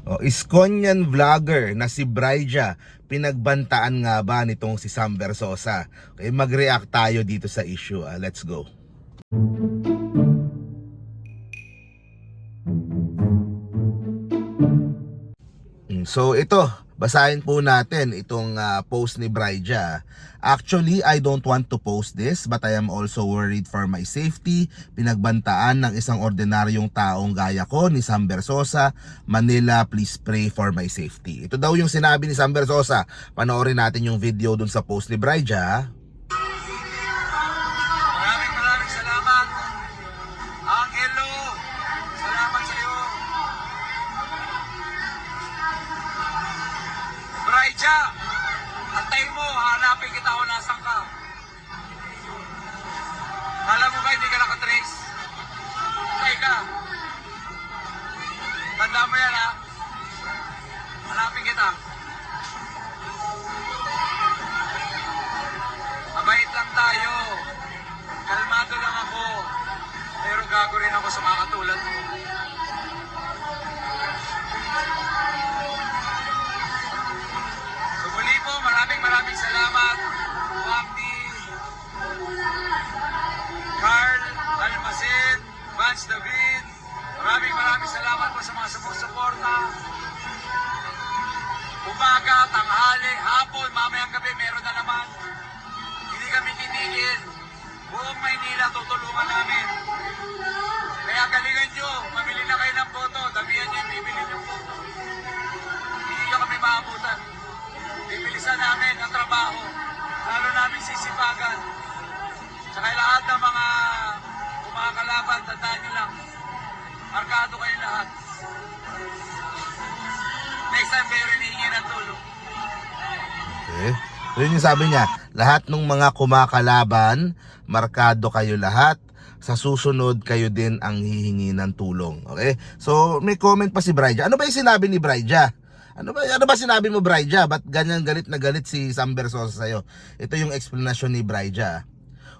O, Iskonian vlogger na si Bryja, pinagbantaan nga ba nitong si Sam Versosa? Okay, mag-react tayo dito sa issue. Let's go. So ito, basahin po natin itong post ni Bryja. Actually, I don't want to post this but I am also worried for my safety. Pinagbantaan ng isang ordinaryong taong gaya ko ni Sam Versosa. Manila, please pray for my safety. Ito daw yung sinabi ni Sam Versosa. Panoorin natin yung video dun sa post ni Bryja. Maraming salamat. Angelo, salamat sa iyo. Bryja, antayin mo, hanapin kita kung nasan ka. Alam mo ba hindi ka nakatrace? Antay ka. Tandaan mo yan ha. Hanapin kita. Mabait lang tayo. Kalmado lang ako. Pero gago rin ako sa mga katulad mo. So muli po, maraming salamat. Wamdi, Carl, Almacen, Vance David. Maraming salamat po sa mga sumusuporta. Umaga, tanghali, hapon, mamayang gabi, meron na naman. Hindi kami titigil. Buong Maynila tutulungan namin. Kaya galingan nyo, mamili na kayo ng boto, damihan nyo yung bibili nyo boto. Hindi nyo kami maabutan. Bibilisan namin ang trabaho, lalo namin sisipagan. Saka lahat ng mga kumakalaban, tandaan nyo lang, markado kayo lahat. Next time kayo rinihingin ng tulong. Okay. Yun yung sabi niya, lahat ng mga kumakalaban, markado kayo lahat. Sa susunod, kayo din ang hihingi ng tulong. Okay? So, may comment pa si Bryja. Ano ba yung sinabi ni Bryja? Ano ba sinabi mo, Bryja? Ba't ganyan galit na galit si Sam Versosa sa'yo? Ito yung explanation ni Bryja.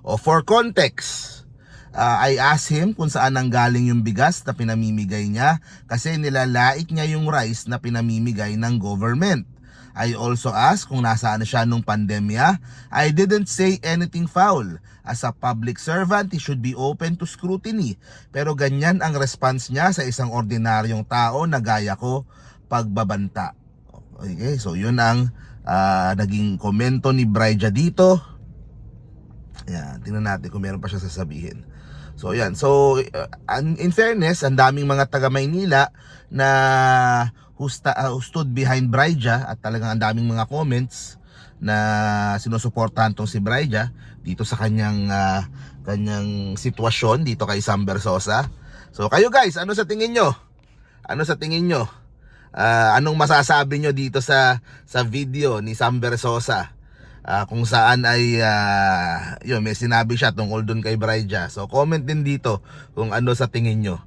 O, for context, I asked him kung saan nanggaling yung bigas na pinamimigay niya kasi nilalait niya yung rice na pinamimigay ng government. I also asked kung nasaan siya nung pandemya. I didn't say anything foul. As a public servant, he should be open to scrutiny. Pero ganyan ang response niya sa isang ordinaryong tao na gaya ko, pagbabanta. Okay, so yun ang naging komento ni Bryja dito. Ayan, tingnan natin kung meron pa siya sasabihin. So yan, so in fairness, ang daming mga taga Maynila na who stood behind Bryja at talagang ang daming mga comments na sinusuportahan tong si Bryja dito sa kanyang sitwasyon dito kay Sam Versosa. So kayo guys, ano sa tingin nyo? Ano sa tingin nyo? Anong masasabi nyo dito sa video ni Sam Versosa? Kung saan ay yun, may sinabi siya tungkol dun kay Bryja. So comment din dito kung ano sa tingin nyo.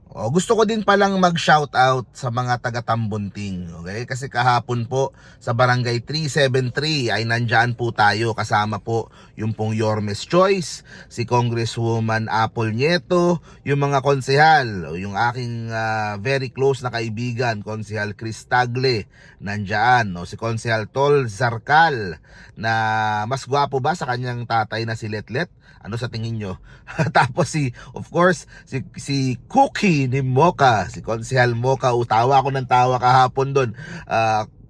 Gusto ko din palang mag-shoutout sa mga taga-Tambunting, okay? Kasi kahapon po sa Barangay 373 ay nandyan po tayo, kasama po yung pong Yormes Choice, si Congresswoman Apple Nieto, yung mga konsehal, yung aking very close na kaibigan, Konsehal Chris Tagle, nandyan, no? Si Konsehal Tol Zarcal, na mas gwapo ba sa kanyang tatay na si Letlet? Ano sa tingin nyo? Tapos of course, si Cookie ni Mocha, si Konsehal Mocha, tawa ako ng tawa kahapon doon.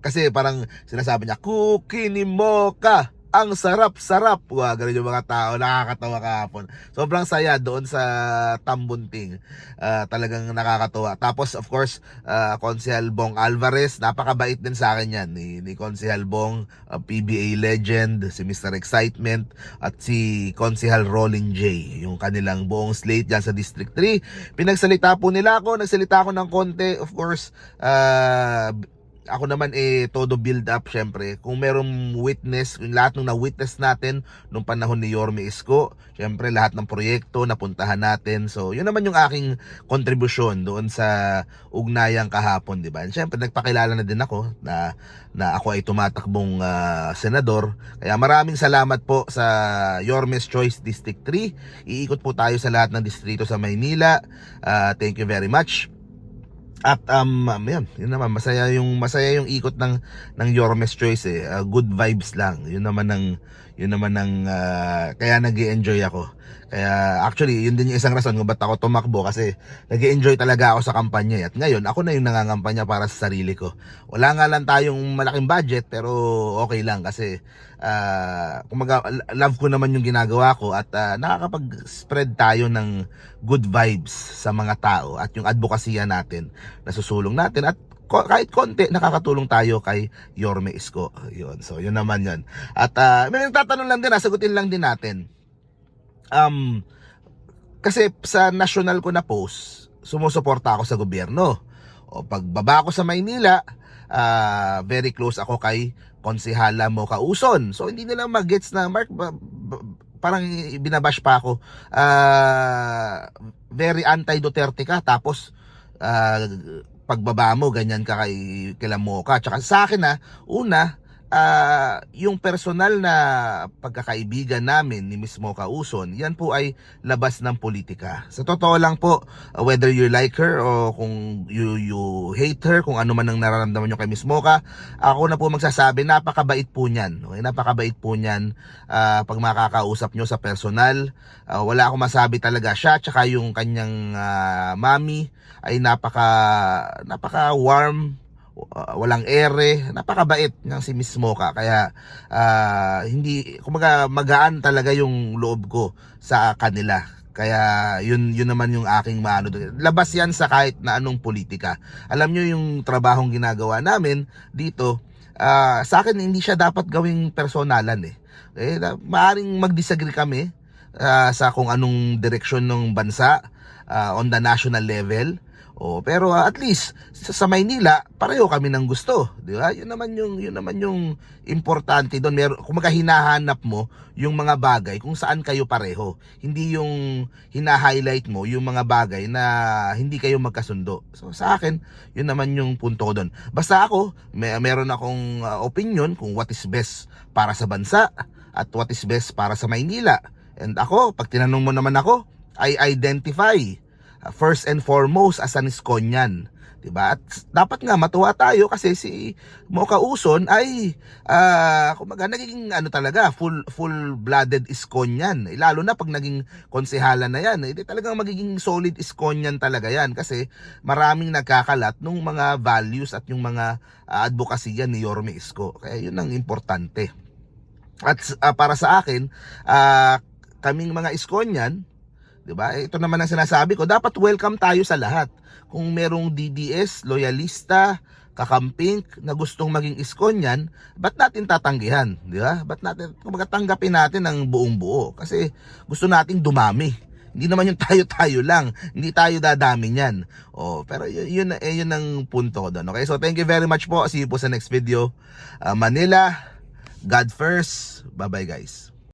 Kasi parang sinasabi niya, Cookie ni Mocha, ang sarap-sarap. Ganun yung mga tao, nakakatawa kahapon. Sobrang saya doon sa Tambunting. Talagang nakakatawa. Tapos of course, Konsehal Bong Alvarez, napakabait din sa akin yan. Ni Konsehal Bong, PBA legend, si Mr. Excitement, at si Konsehal Rolling J, yung kanilang buong slate dyan sa District 3. Pinagsalita po nila ako, nagsalita ako ng konti. Of course, ako naman todo build up syempre. Kung merong witness, yung lahat ng na-witness natin nung panahon ni Yorme Isko, syempre lahat ng proyekto napuntahan natin. So, yun naman yung aking kontribusyon doon sa ugnayang kahapon, di ba? And syempre nagpakilala na din ako na ako ay tumatakbong senador. Kaya maraming salamat po sa Yorme's Choice District 3. Iikot po tayo sa lahat ng distrito sa Maynila. Thank you very much. At yun naman masaya yung ikot ng Yormes Choice eh. Good vibes lang. Yun naman ang kaya nag-enjoy ako. Kaya actually yun din yung isang rason kung ba't ako tumakbo, kasi nag-enjoy talaga ako sa kampanya eh. At ngayon ako na yung nangangampanya para sa sarili ko. Wala nga lang tayong malaking budget, pero okay lang kasi kumaga, love ko naman yung ginagawa ko, at nakakapag-spread tayo ng good vibes sa mga tao, at yung advokasya natin nasusulong natin, at kahit konti nakakatulong tayo kay Yorme Isko. Yun. So yun naman yun. At may nagtatanong lang din, sagutin lang din natin. Kasi sa national ko na post, sumusuporta ako sa gobyerno. O pagbaba ko sa Maynila, very close ako kay Konsehala Mocha Uson. So hindi nila magets na Mark, parang binabash pa ako. Very anti-Duterte ka, tapos pagbaba mo ganyan ka kay Mocha. Tsaka sa akin una, yung personal na pagkakaibigan namin ni Miss Mocha Uson, yan po ay labas ng politika. Sa totoo lang po, whether you like her o kung you hate her, kung ano man ang nararamdaman nyo kay Miss Mocha, ako na po magsasabi, napakabait po niyan. Okay? Napakabait po niyan pag makakausap nyo sa personal. Wala akong masabi talaga siya, tsaka yung kanyang mami ay napaka warm, walang ere, napakabait ng si Miss Mocha. Kaya hindi, kumaga, magaan talaga yung loob ko sa kanila. Kaya yun naman yung aking maano doon. Labas yan sa kahit na anong politika. Alam nyo yung trabahong ginagawa namin dito, sa akin hindi siya dapat gawing personalan eh. Maaring mag-disagree kami sa kung anong direksyon ng bansa on the national level. Pero at least sa Maynila pareho kami ng gusto, di ba? Yun naman yung importante doon. Kumaga hinahanap mo yung mga bagay kung saan kayo pareho. Hindi yung hina-highlight mo yung mga bagay na hindi kayo magkasundo. So sa akin, yun naman yung punto ko doon. Basta ako, meron akong opinion kung what is best para sa bansa at what is best para sa Maynila. And ako, pag tinanong mo naman ako, I identify first and foremost as an Iskonyan, diba? At dapat nga matuwa tayo kasi si Mocha Uson ay kumaga naging talaga full-blooded Iskonyan. Lalo na pag naging konsehala na yan, talagang magiging solid Iskonyan talaga yan, kasi maraming nagkakalat nung mga values at yung mga advokasya ni Yorme Isko. Kaya yun ang importante. At para sa akin, kaming mga Iskonyan, diba? Ito naman ang sinasabi ko, dapat welcome tayo sa lahat. Kung merong DDS, loyalista, kakamping na gustong maging Iskonyan, ba't natin tatanggihan? Diba? Ba't natin, tanggapin natin ang buong buo? Kasi gusto nating dumami. Hindi naman yung tayo-tayo lang. Hindi tayo dadami niyan. Pero yun ang punto ko doon. Okay? So thank you very much po. See you po sa next video. Manila, God first. Bye-bye guys.